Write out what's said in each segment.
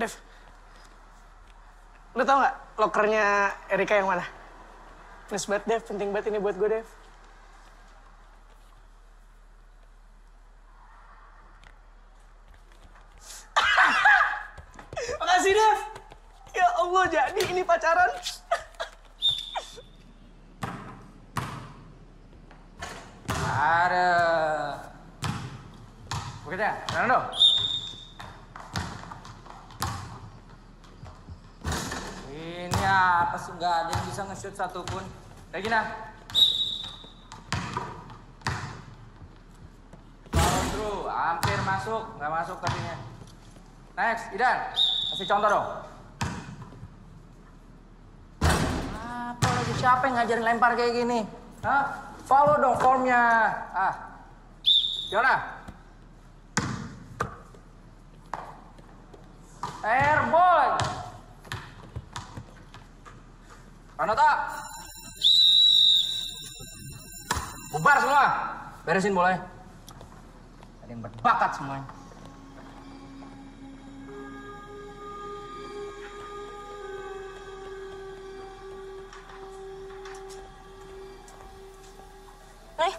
Dev, lu tau nggak lokernya Erika yang mana? Please banget, Dev. Penting banget ini buat gue, Dev. Makasih, Dev. Ya Allah, jadi ini pacaran. Ada. Begitu ya, Fernando. Ini apa sih, nggak ada yang bisa nge-shoot satupun. Regina. Follow through, hampir masuk, nggak masuk tadinya. Next, Idan, kasih contoh dong. Apa lagi, siapa yang ngajarin lempar kayak gini? Hah? Follow dong formnya. Yona. Airball. Panota. Bubar semua. Beresin bolanya. Ada yang berbakat semuanya. Nih,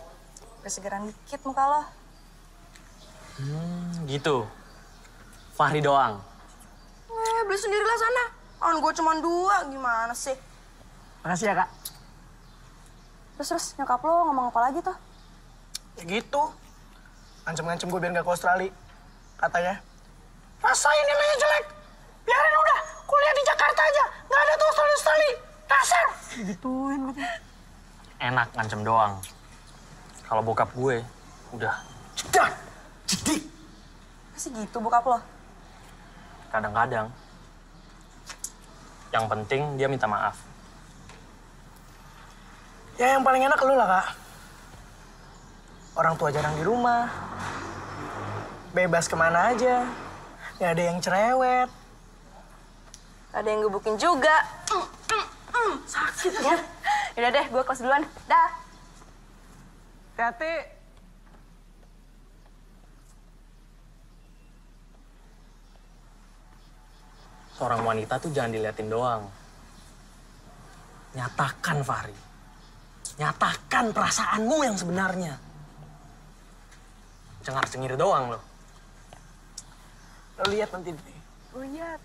udah segeran dikit muka lo. Gitu. Fahri doang. Beli sendirilah sana. Kan gue cuma 2, gimana sih? Makasih ya, Kak. Terus nyokap lo ngomong apa lagi tuh? Ya gitu. Ngancem-ngancem gue biar gak ke Australia. Katanya, rasain nilainya jelek. Biarin udah, kuliah di Jakarta aja. Gak ada tuh Australia. Kasar. Gituin katanya. Enak ngancem doang. Kalau bokap gue, udah Cedak, jedik. Masih gitu bokap lo? kadang-kadang. Yang penting dia minta maaf. Ya yang paling enak lu lah, Kak. Orang tua jarang di rumah. Bebas kemana aja. Gak ada yang cerewet. Ada yang gebukin juga. Sakit ya. Yaudah deh, gue kelas duluan. Dah. Hati-hati. Seorang wanita tuh jangan diliatin doang. Nyatakan, Fahri. Nyatakan perasaanmu yang sebenarnya. Cengar-cengir doang lo. Lo lihat nanti deh. Lihat.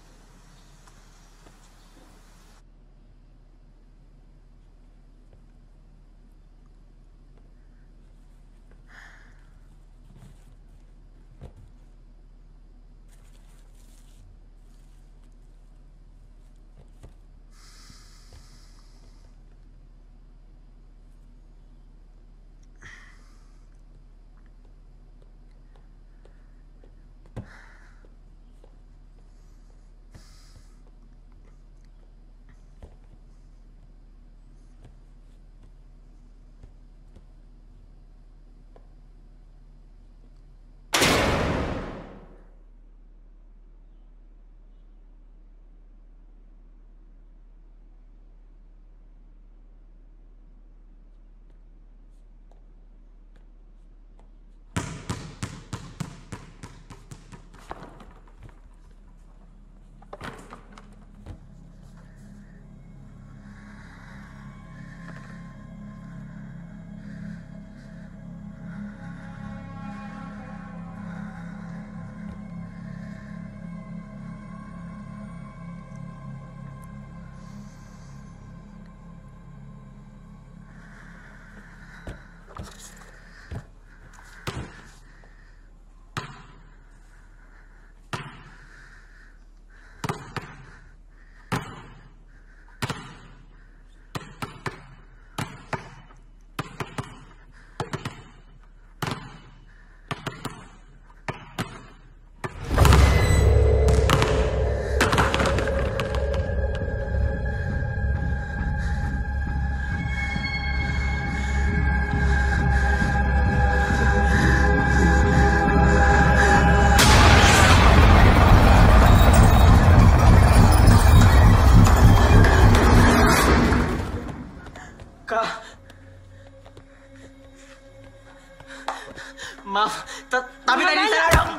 Maaf, tapi tadi saya dong.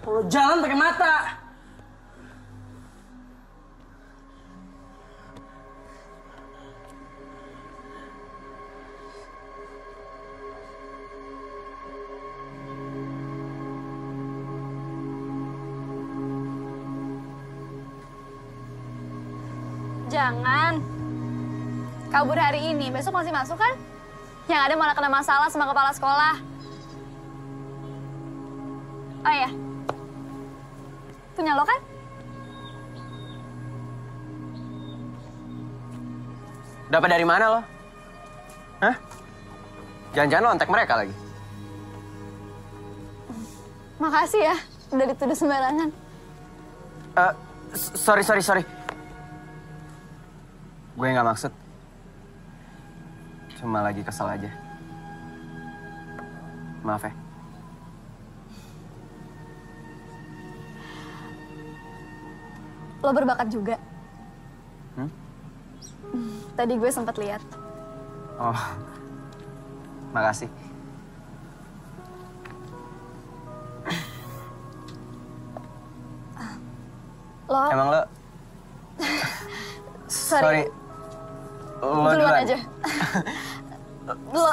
Kalau jalan pakai mata. Jangan. Kabur hari ini, besok masih masuk kan? Yang ada malah kena masalah sama kepala sekolah. Oh iya. Punya lo kan? Dapat dari mana lo? Hah? Jangan-jangan lo ontek mereka lagi? Makasih ya, udah dituduh sembarangan. Sorry. Gue nggak maksud. Cuma lagi kesel aja. Maaf ya. Lo berbakat juga. Tadi gue sempat lihat. Oh, makasih. Lo? Emang lo? Sorry. Lo duluan aja. Lo.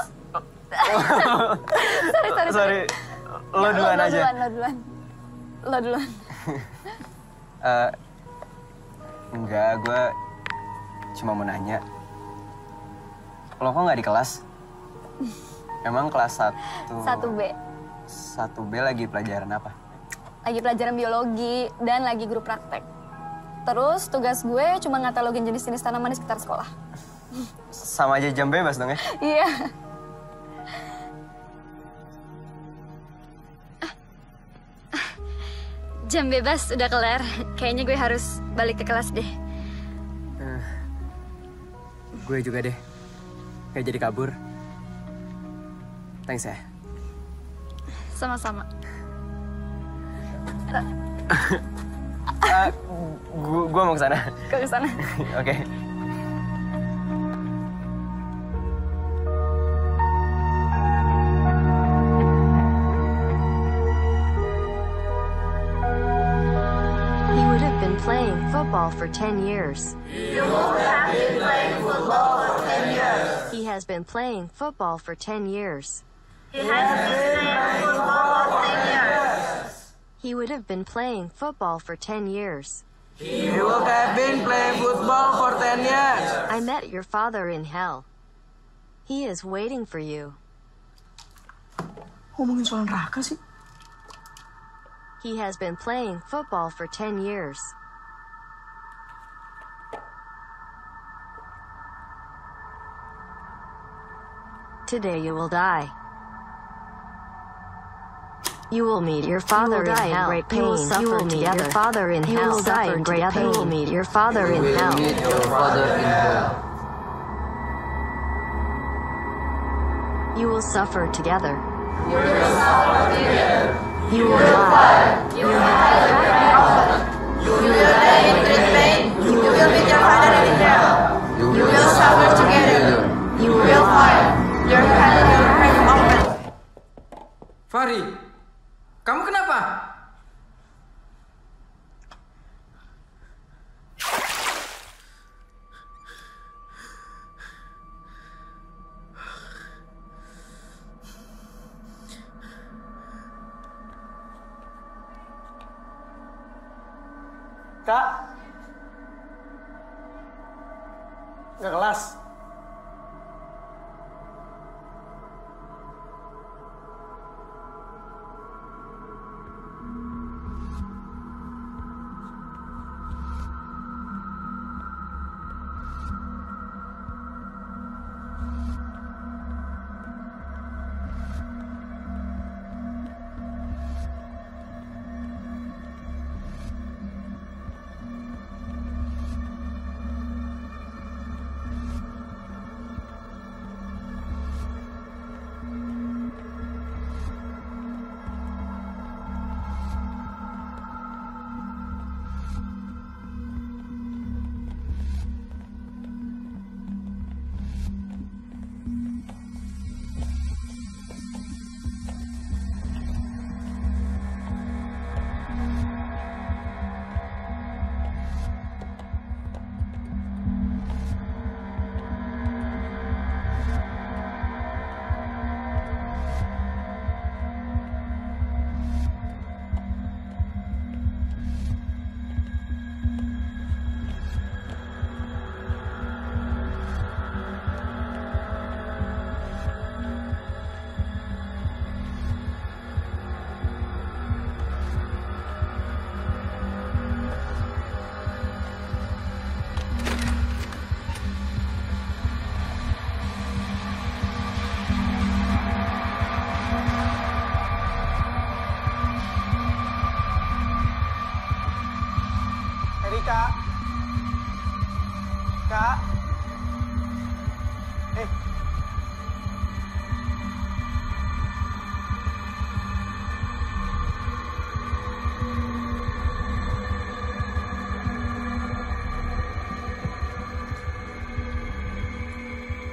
Sorry. Lo duluan aja. Lo duluan. Enggak, gue cuma mau nanya. Lo kok nggak di kelas? Emang kelas 1? 1B. 1B lagi pelajaran apa? Lagi pelajaran biologi dan lagi grup praktek. Terus tugas gue cuma ngatalogin jenis-jenis tanaman di sekitar sekolah. Sama aja jam bebas dong ya? Iya. Jam bebas udah kelar. Kayaknya gue harus balik ke kelas deh. Gue juga deh. Kayak jadi kabur. Thanks ya. Sama-sama. Gue mau ke sana. Ke sana. Oke. He would have been playing football for 10 years. You have been playing football for 10 years. He has been playing football for 10 years. He has been playing football for 10 years. He would have been playing football for 10 years. He would have been playing football for 10 years. I met your father in hell. He is waiting for you. Ngomongin soal neraka sih. He has been playing football for 10 years. Today you will die. You will meet your father in hell. You will suffer together. Your father in hell. You will die in great pain. You will meet your father in hell. Meet your father in hell. You will suffer together. You will suffer together. You will die. You will die. You will die in great pain. You will meet your father in hell. You will suffer together. You will find your hand open. Fahri, kamu kenapa? Kak. Nggak kelas. Kak. Kak.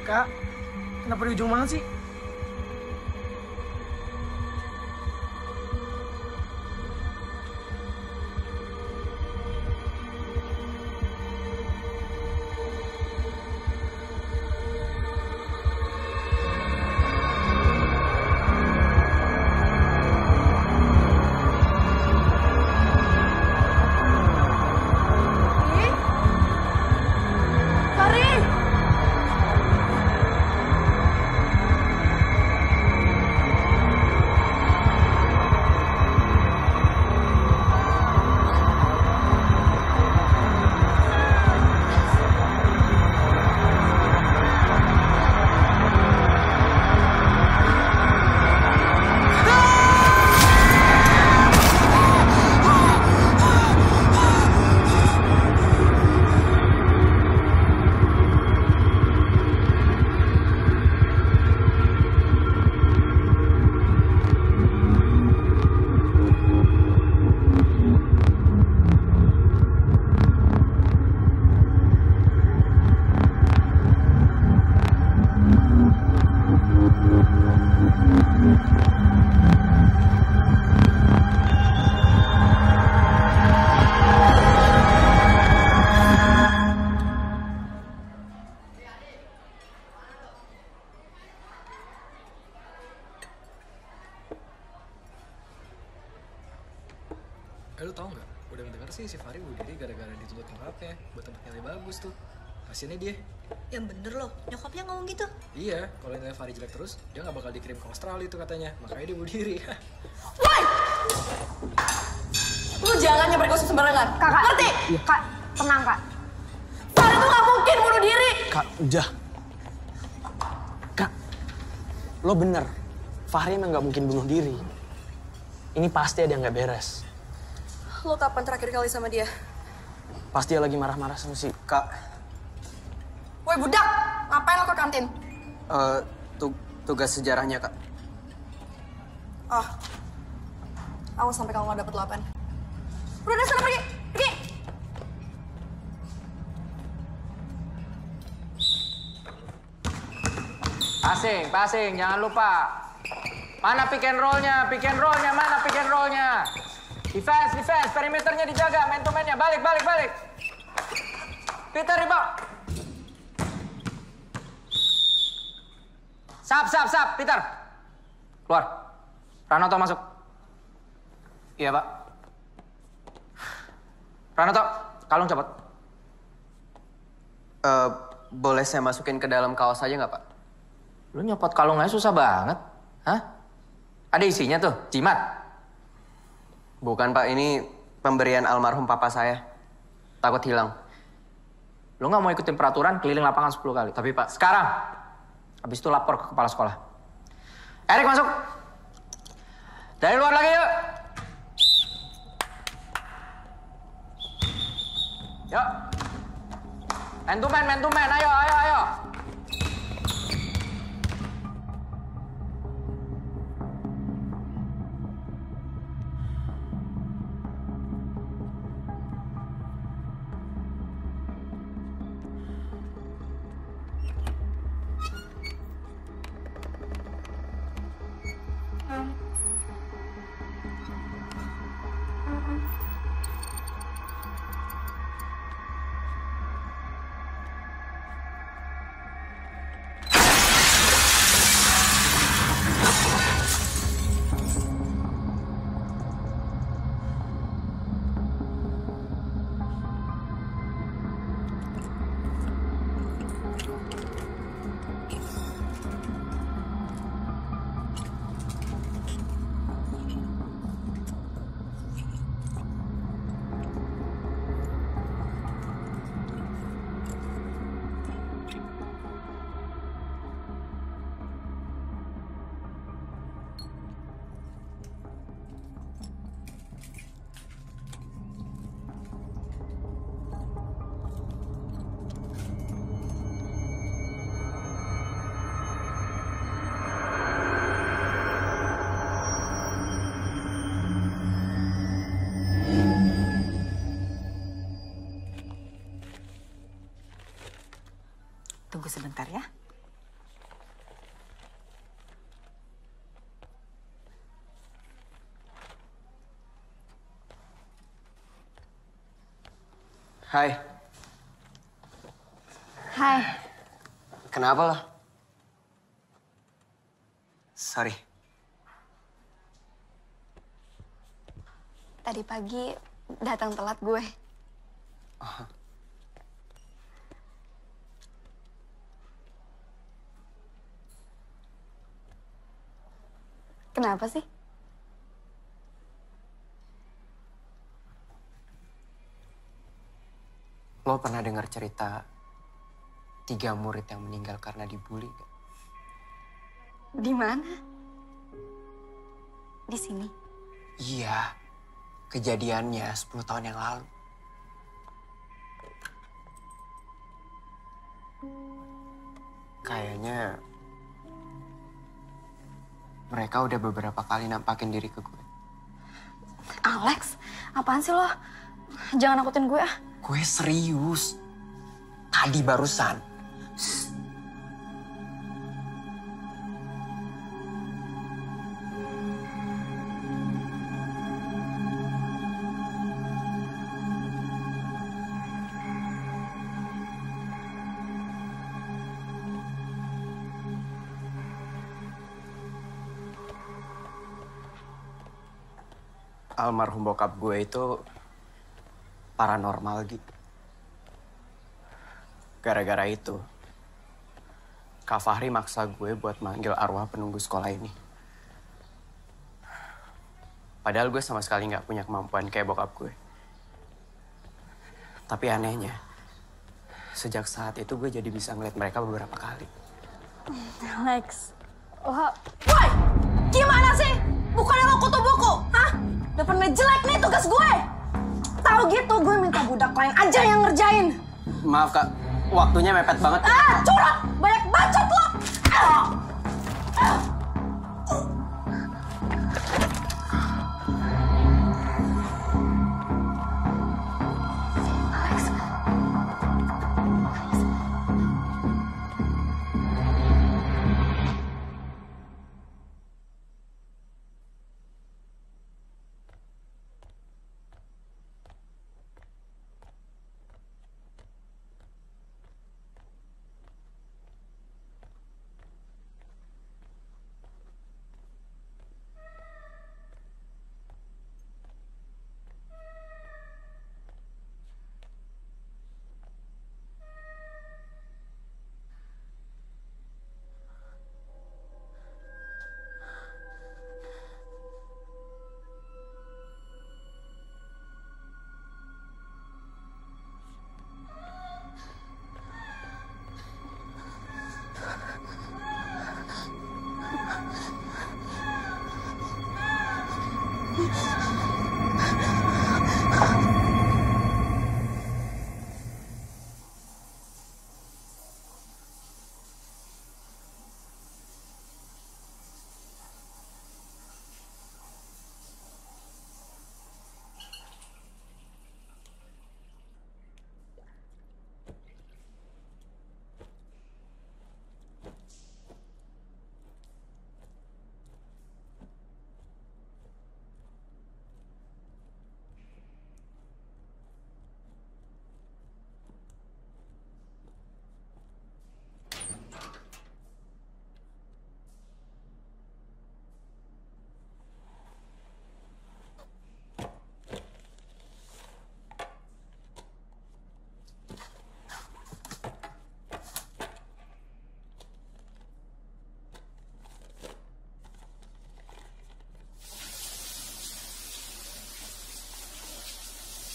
Kak, kenapa di ujung mana sih? Lu tau nggak? Udah denger sih si Fahri bunuh diri gara-gara dituntut nyokapnya buat tempat nilai bagus tuh. Kasiannya dia. Yang bener loh, nyokapnya ngomong gitu. Iya, kalau nilai Fahri jelek terus, dia nggak bakal dikirim ke Australia itu katanya. Makanya dia bunuh diri. Woi! Lu jangan nyamper gosip sembarangan. Kakak. Ngerti? Kak, tenang kak. Fahri tuh gak mungkin bunuh diri. Kak, udah. Kak, lo bener. Fahri emang gak mungkin bunuh diri. Ini pasti ada yang gak beres. Lo kapan terakhir kali sama dia? Pasti dia lagi marah-marah sama si Kak. Woi budak, ngapain lo ke kantin? Tugas sejarahnya, Kak. Oh, awas sampai kamu gak dapet 8. Udah deh, sana pergi, pergi. Passing, jangan lupa. Mana pick and roll-nya? Mana pick and roll-nya? Defense, perimeternya dijaga, man to man-nya. Balik. Peter, rebound. Sap, Peter. Keluar. Ranoto masuk. Iya, Pak. Ranoto, kalung copot. Boleh saya masukin ke dalam kaos aja nggak, Pak? Lu nyopot kalung aja susah banget. Hah? Ada isinya tuh, jimat. Bukan, Pak. Ini pemberian almarhum papa saya. Takut hilang. Lu nggak mau ikutin peraturan keliling lapangan 10 kali. Tapi, Pak. Sekarang. Habis itu lapor ke kepala sekolah. Erik masuk. Dari luar lagi yuk. Yuk. Man to man. Ayo. Tunggu sebentar ya. Hai. Hai. Kenapa lo? Sorry. Tadi pagi datang telat gue. Oh. Kenapa sih? Lo pernah dengar cerita 3 murid yang meninggal karena dibully gak? Di mana? Di sini. Iya, kejadiannya 10 tahun yang lalu. Kayaknya mereka udah beberapa kali nampakin diri ke gue. Alex, apaan sih lo? Jangan nakutin gue ah. Gue serius. Tadi barusan. almarhum bokap gue itu paranormal gitu. Gara-gara itu, Kak Fahri maksa gue buat manggil arwah penunggu sekolah ini. Padahal gue sama sekali nggak punya kemampuan kayak bokap gue. Tapi anehnya, sejak saat itu gue jadi bisa ngeliat mereka beberapa kali. Lex, Woi, gimana sih? Bukannya lo kutu buku, hah? Depan jelek nih tugas gue. Tahu gitu gue minta budak lain aja yang ngerjain. Maaf Kak, waktunya mepet banget. Curang! Banyak bacot lo!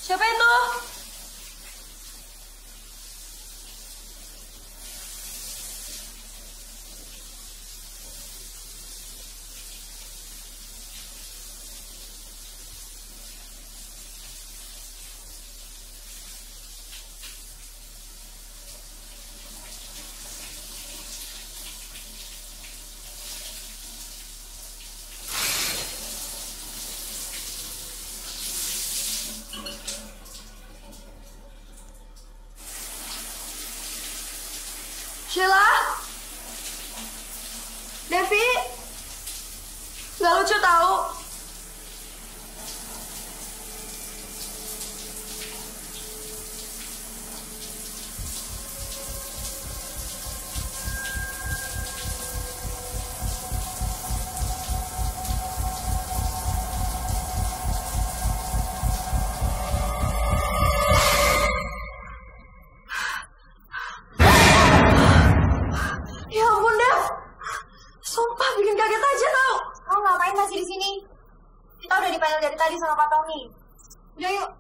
Siapa itu? Sheila? Devi? Gak lucu tahu. Ya ampun, Dev. Sumpah bikin kaget aja tau. kamu ngapain masih di sini? Kita udah dipanggil dari tadi sama Pak Tommy. Udah yuk.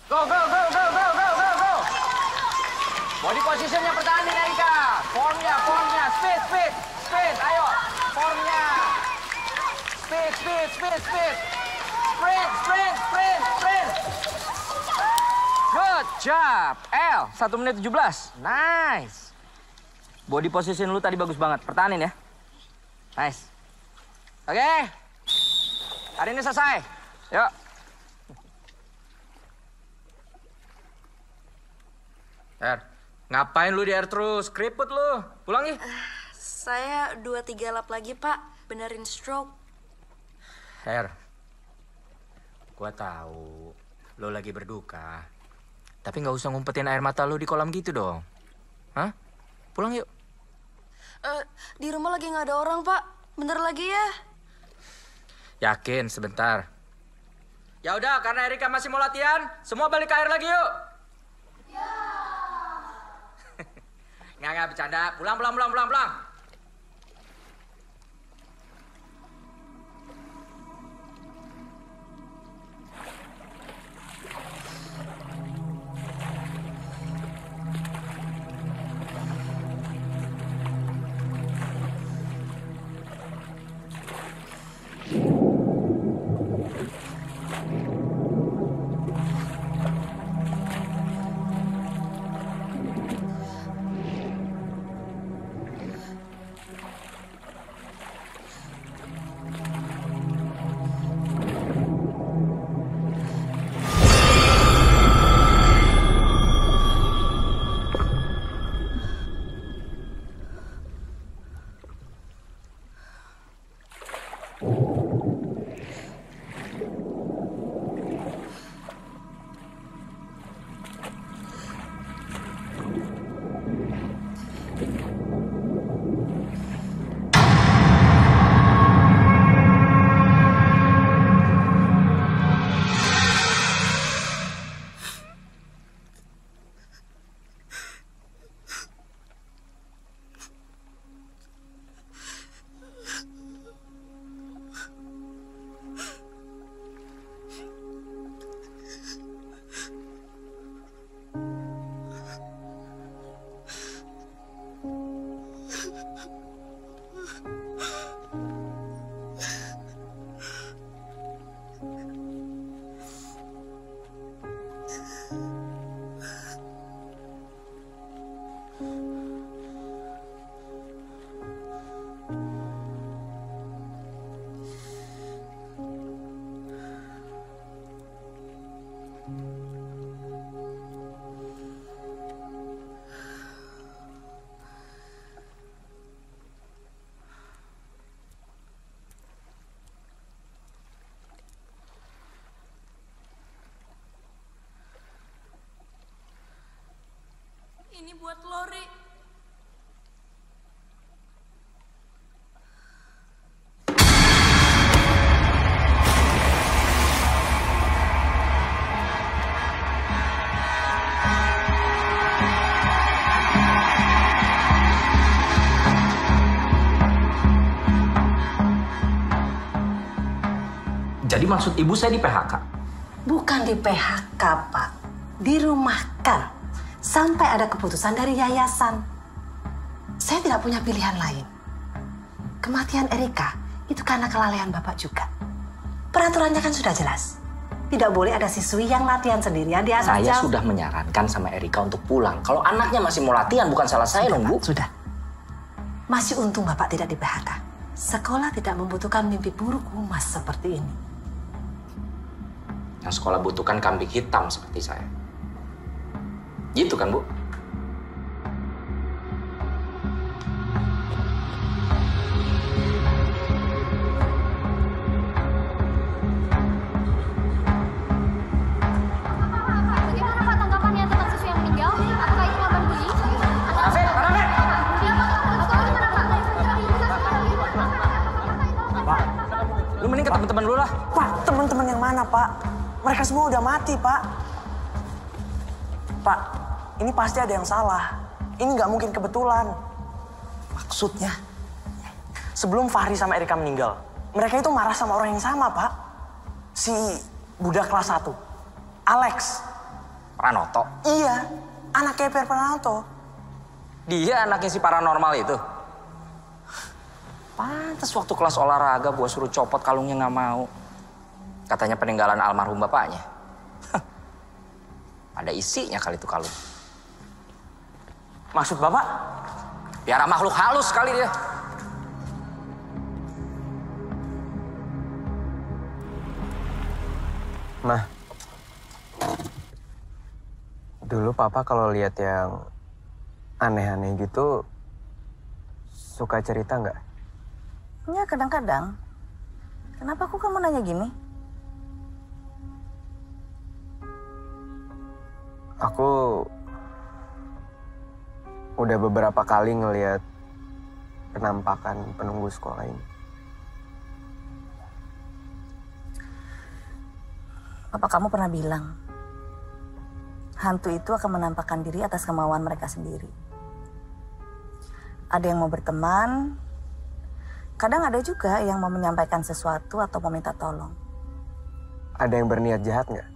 Go, go, go, go, go, go, go, go. Body positionnya pertahanin Erika. Formnya, speed, speed, speed. Ayo, formnya. Speed, speed, speed, speed. Sprint, sprint, sprint, sprint. Good job. L, 1 menit 17. Nice. Body position lu tadi bagus banget. Pertahanin ya. Nice. Oke. Hari ini selesai. Yuk. Ngapain lu di air terus? Keriput lu. Pulang ya. Saya 2-3 lap lagi, Pak. Benerin stroke. Gua tahu lu lagi berduka. Tapi nggak usah ngumpetin air mata lu di kolam gitu dong. Hah? Pulang yuk. Di rumah lagi nggak ada orang, Pak. Bentar lagi ya. Yakin, sebentar. Ya udah, karena Erika masih mau latihan, semua balik ke air lagi yuk. Ya. Nggak, bercanda. Pulang. Ini buat Lori. Jadi maksud ibu saya di PHK? Bukan di PHK, Pak. Dirumahkan. Sampai ada keputusan dari yayasan. Saya tidak punya pilihan lain. Kematian Erika itu karena kelalaian Bapak juga. Peraturannya kan sudah jelas. Tidak boleh ada siswi yang latihan sendirian di atas Saya jam. sudah menyarankan sama Erika untuk pulang. Kalau anaknya masih mau latihan, bukan salah saya dong, Bu. Sudah. Masih untung Bapak tidak di PHK. Sekolah tidak membutuhkan mimpi buruk humas seperti ini. Yang sekolah butuhkan kambing hitam seperti saya. Gitu kan, Bu? Bagaimana Pak tanggapannya tentang siswa yang meninggal? Apakah itu korban bully? Rafet! Pak, Lu mending ke teman-teman lu lah. Pak, teman-teman yang mana, Pak? Mereka semua udah mati, Pak. Pak, ini pasti ada yang salah. Ini nggak mungkin kebetulan. Maksudnya, sebelum Fahri sama Erika meninggal, mereka itu marah sama orang yang sama, Pak. Si budak kelas 1, Alex. Pranoto? Iya, anak Keper Pranoto. Dia anaknya si paranormal itu? Pantes waktu kelas olahraga gua suruh copot kalungnya nggak mau. Katanya peninggalan almarhum bapaknya. Ada isinya kali itu kalung. Maksud Bapak? Biara makhluk halus kali dia. Mah, dulu Papa kalau lihat yang aneh-aneh gitu, suka cerita nggak? Ya kadang-kadang. Kenapa kok kamu nanya gini? Aku udah beberapa kali ngelihat penampakan penunggu sekolah ini. Apa kamu pernah bilang, hantu itu akan menampakkan diri atas kemauan mereka sendiri. Ada yang mau berteman, kadang ada juga yang mau menyampaikan sesuatu atau mau minta tolong. Ada yang berniat jahat nggak?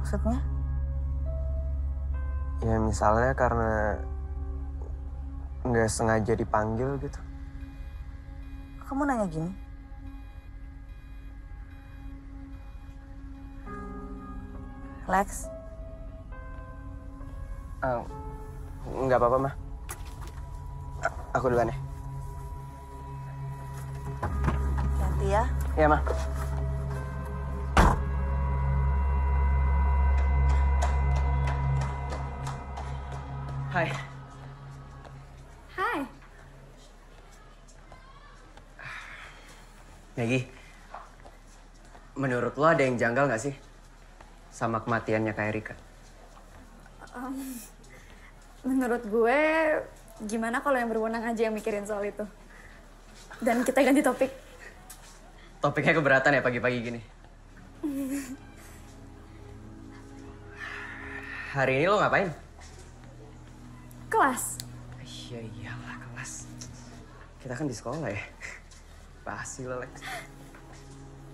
Maksudnya? Ya misalnya karena nggak sengaja dipanggil gitu. Kamu nanya gini? Lex? Nggak apa-apa, Ma. Aku duluan ya. Hati ya. Iya, Ma. Hai. Hai. Maggie, menurut lo ada yang janggal nggak sih sama kematiannya Kak Erika? Menurut gue, gimana kalau yang berwenang aja yang mikirin soal itu? Dan kita ganti topik. Topiknya keberatan ya pagi-pagi gini. Hari ini lo ngapain? Kelas. Iya iyalah kelas. Kita kan di sekolah ya. Basi lo, Lex.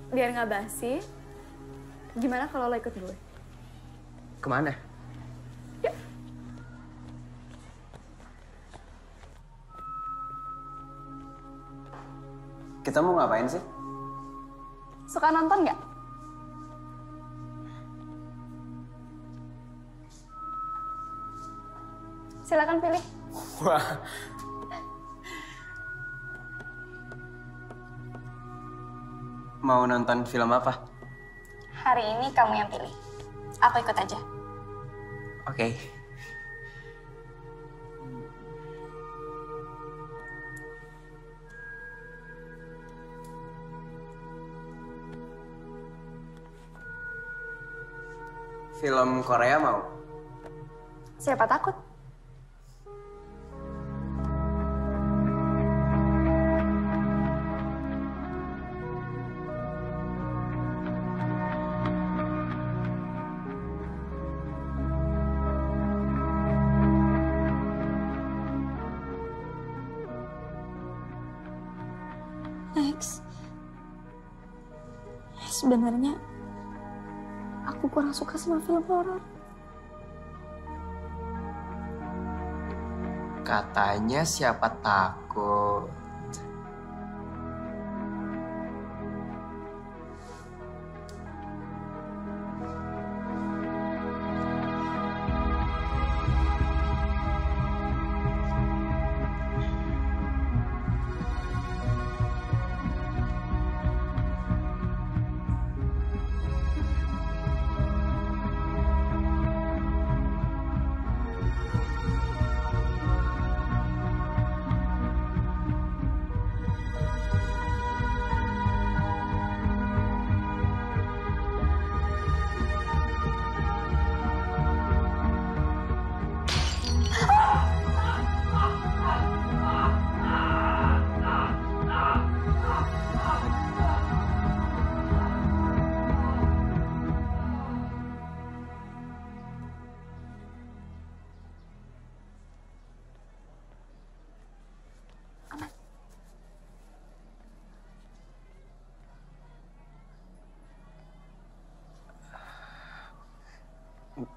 Biar nggak basi, gimana kalau lo ikut gue? Kemana? Yuk. Kita mau ngapain sih? Suka nonton nggak? Silakan pilih. Wah. Mau nonton film apa? Hari ini kamu yang pilih. Aku ikut aja. Oke. Film Korea mau? Siapa takut? Lex, sebenarnya aku kurang suka sama film horor. Katanya siapa takut?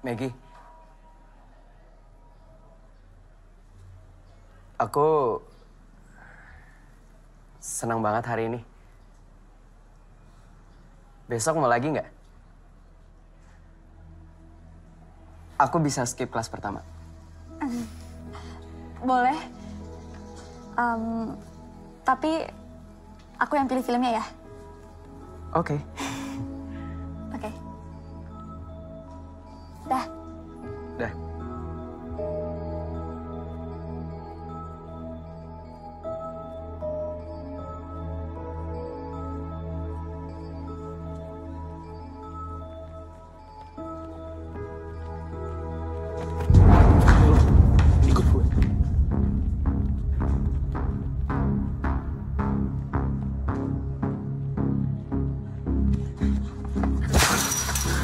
Maggie, aku senang banget hari ini. Besok mau lagi nggak? Aku bisa skip kelas pertama. Boleh. Tapi aku yang pilih filmnya ya. Oke. Oke. Dah. Dah. Ikut gue.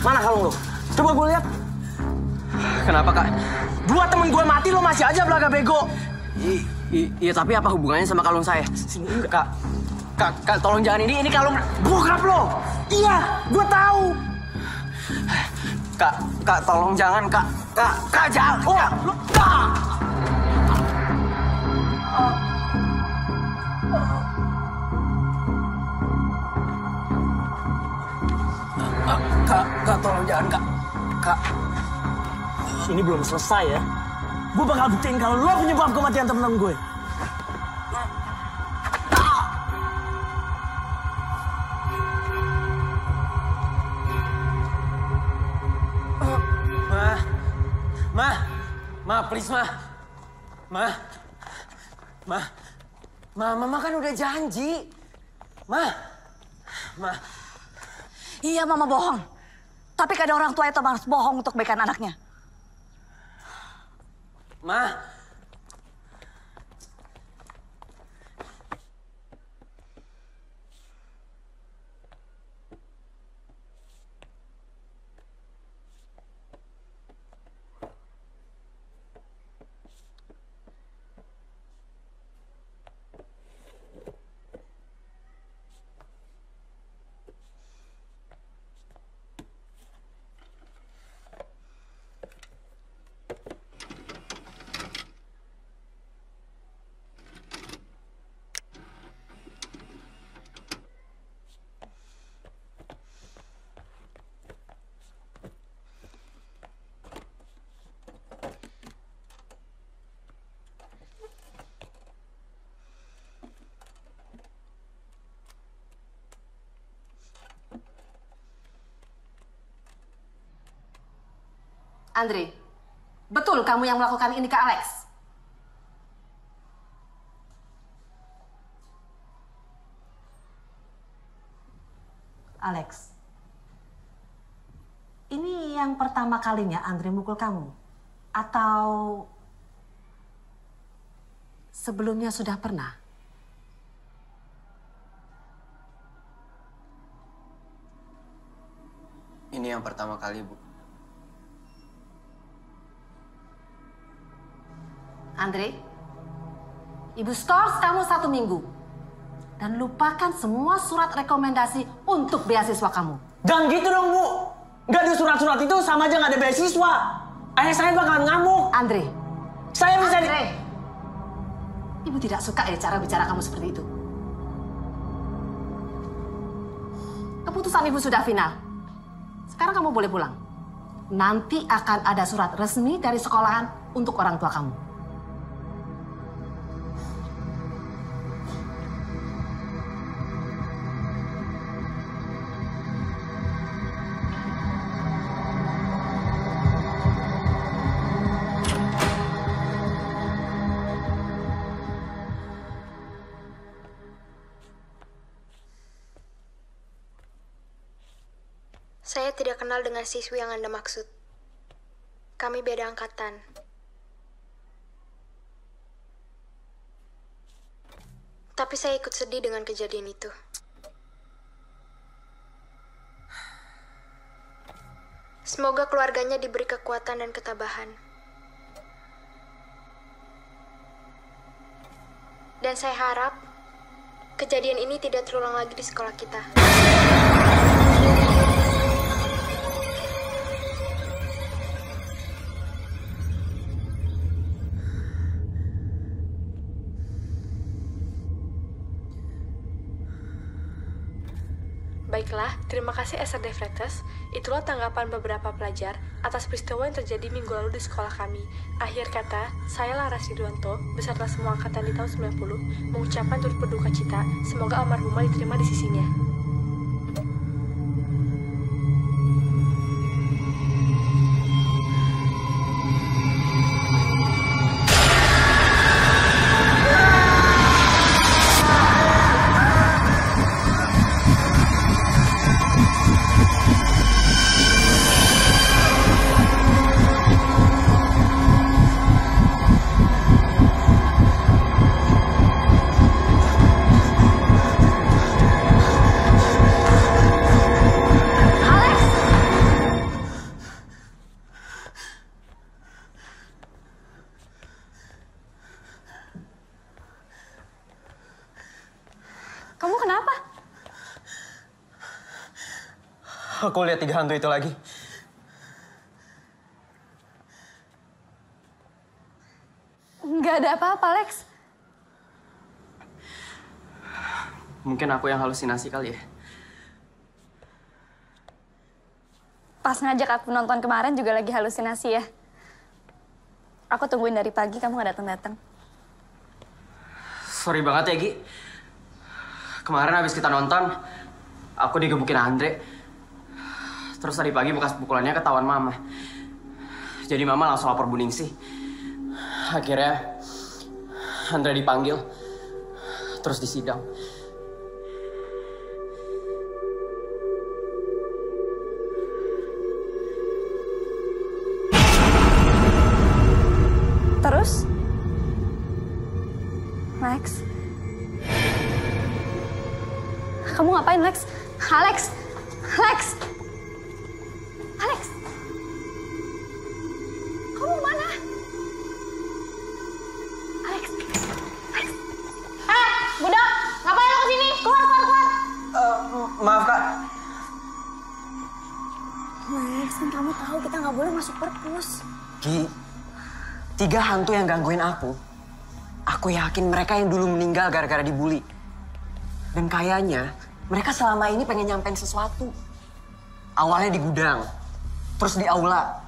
Mana kalung lu? Coba gue lihat. Kenapa, Kak? 2 temen gue mati, lo masih aja belaga bego. Iya, tapi apa hubungannya sama kalung saya? Sini, Kak, tolong jangan ini kalung bokap lo. Iya, gue tahu. Kak, tolong jangan, Kak. Kak, jangan. Oh, lo, Kak. Kak, tolong jangan, Kak. Ini belum selesai ya. Gue bakal buktiin kalau lo penyebab kematian temen-temen gue. Ma, please, Ma. Mama kan udah janji. Ma. Iya, Mama bohong. Tapi kadang orang tua itu harus bohong untuk kebaikan anaknya. Ma. Andre, betul kamu yang melakukan ini ke Alex? Alex, ini yang pertama kalinya Andre mukul kamu? Atau sebelumnya sudah pernah? Ini yang pertama kali, Bu. Andre, Ibu skors kamu 1 minggu. Dan lupakan semua surat rekomendasi untuk beasiswa kamu. Jangan gitu dong, Bu. Nggak ada surat-surat itu sama aja nggak ada beasiswa. Ayah saya bakalan ngamuk. Andre. Saya bisa... Andre. Ibu tidak suka ya cara bicara kamu seperti itu. Keputusan Ibu sudah final. Sekarang kamu boleh pulang. Nanti akan ada surat resmi dari sekolahan untuk orang tua kamu. Saya tidak kenal dengan siswi yang Anda maksud. Kami beda angkatan. Tapi saya ikut sedih dengan kejadian itu. Semoga keluarganya diberi kekuatan dan ketabahan. Dan saya harap kejadian ini tidak terulang lagi di sekolah kita. Baiklah, terima kasih SRD Freitas. Itulah tanggapan beberapa pelajar atas peristiwa yang terjadi minggu lalu di sekolah kami. Akhir kata, saya Laras Ridwanto, beserta semua angkatan di tahun 90, mengucapkan turut berduka cita, semoga almarhumah diterima di sisinya. Kamu kenapa? Aku lihat 3 hantu itu lagi. Nggak ada apa-apa, Lex. Mungkin aku yang halusinasi kali ya. Pas ngajak aku nonton kemarin juga lagi halusinasi ya. Aku tungguin dari pagi, kamu nggak datang-datang. Sorry banget ya, Gi. Kemarin habis kita nonton, aku digebukin Andre. Terus tadi pagi bekas pukulannya ketahuan Mama. Jadi Mama langsung lapor Bu Ningsih. Akhirnya Andre dipanggil, terus disidang. Terus? Lex? Kamu ngapain, Lex? Alex! Lex! Alex! Kamu mana? Alex! Alex! Budak! Ngapain lo kesini? Keluar, keluar, keluar! Maaf, Kak. Lex, kan kamu tahu kita nggak boleh masuk perpus. Gi, 3 hantu yang gangguin aku yakin mereka yang dulu meninggal gara-gara dibully. Dan kayaknya mereka selama ini pengen nyampein sesuatu. Awalnya di gudang, terus di aula,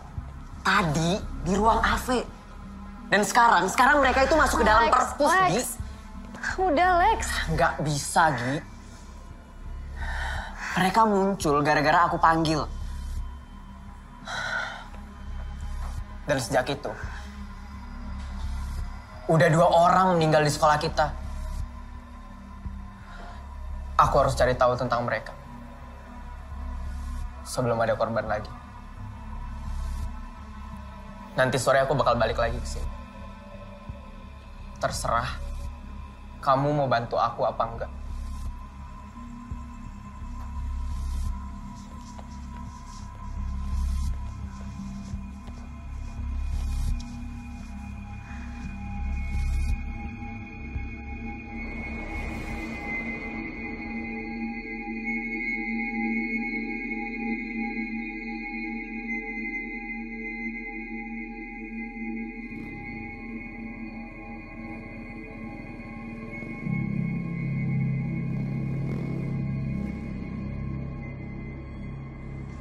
tadi di ruang AV. Dan sekarang mereka itu masuk ke dalam perpus, Gi. Udah, Lex. Nggak bisa, Gi. Mereka muncul gara-gara aku panggil. Dan sejak itu, udah 2 orang meninggal di sekolah kita. Aku harus cari tahu tentang mereka sebelum ada korban lagi. Nanti sore aku bakal balik lagi ke sini. Terserah kamu mau bantu aku apa enggak.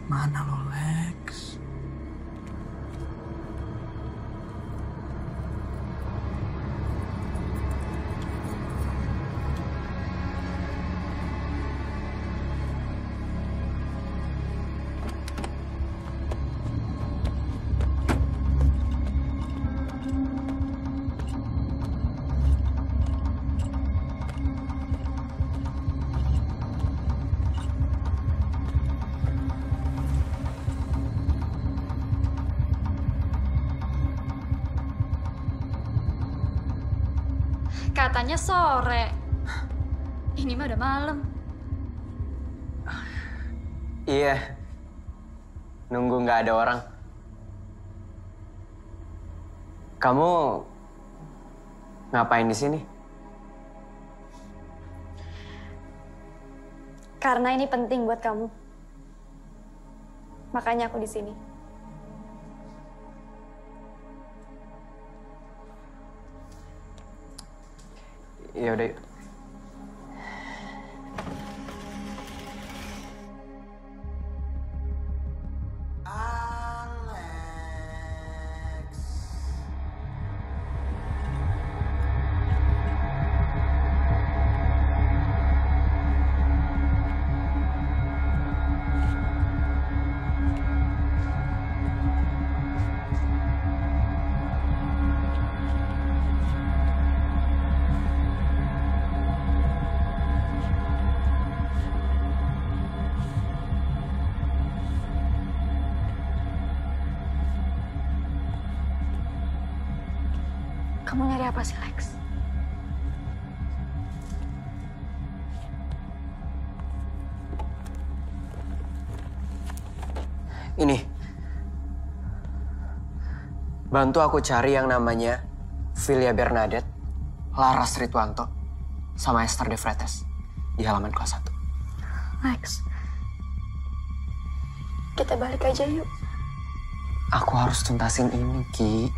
Mana lo, Lex? Katanya sore. Ini mah udah malam. Iya. Nunggu nggak ada orang. Kamu ngapain di sini? Karena ini penting buat kamu. Makanya aku di sini. Ya udah. Yuk. Kamu nyari apa sih, Lex? Ini. Bantu aku cari yang namanya Filia Bernadette, Laras Rituanto, sama Esther De Vretes. di halaman kelas 1. Lex, kita balik aja yuk. Aku harus tuntasin ini, Ki.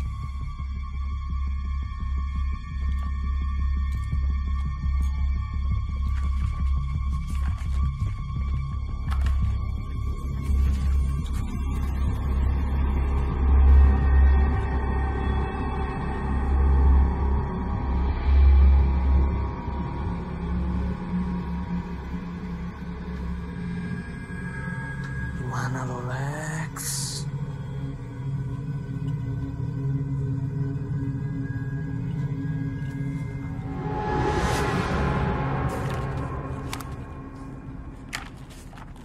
Mana lo, Lex?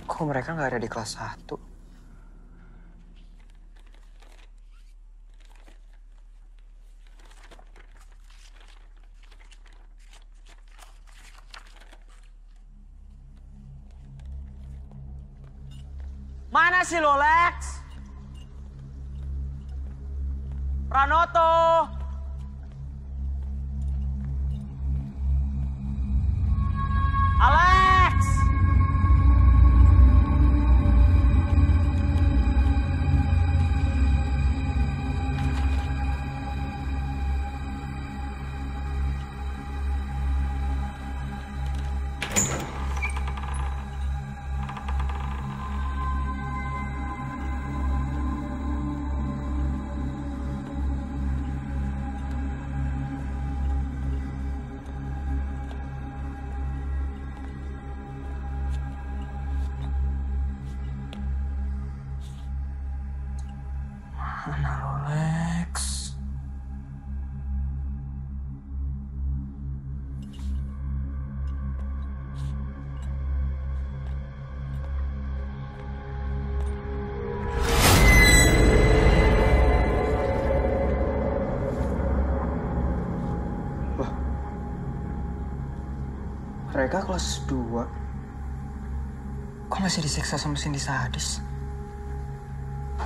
Kok mereka nggak ada di kelas 1? Mana sih lo, Lex? Pranoto! Alex! Mana lo, Lex? Loh, mereka kelas 2. Kok masih disiksa sama Cindy sadis?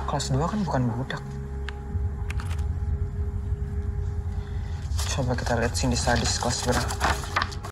Kelas 2 kan bukan budak. Coba kita lihat Cindy sadis kelas berapa.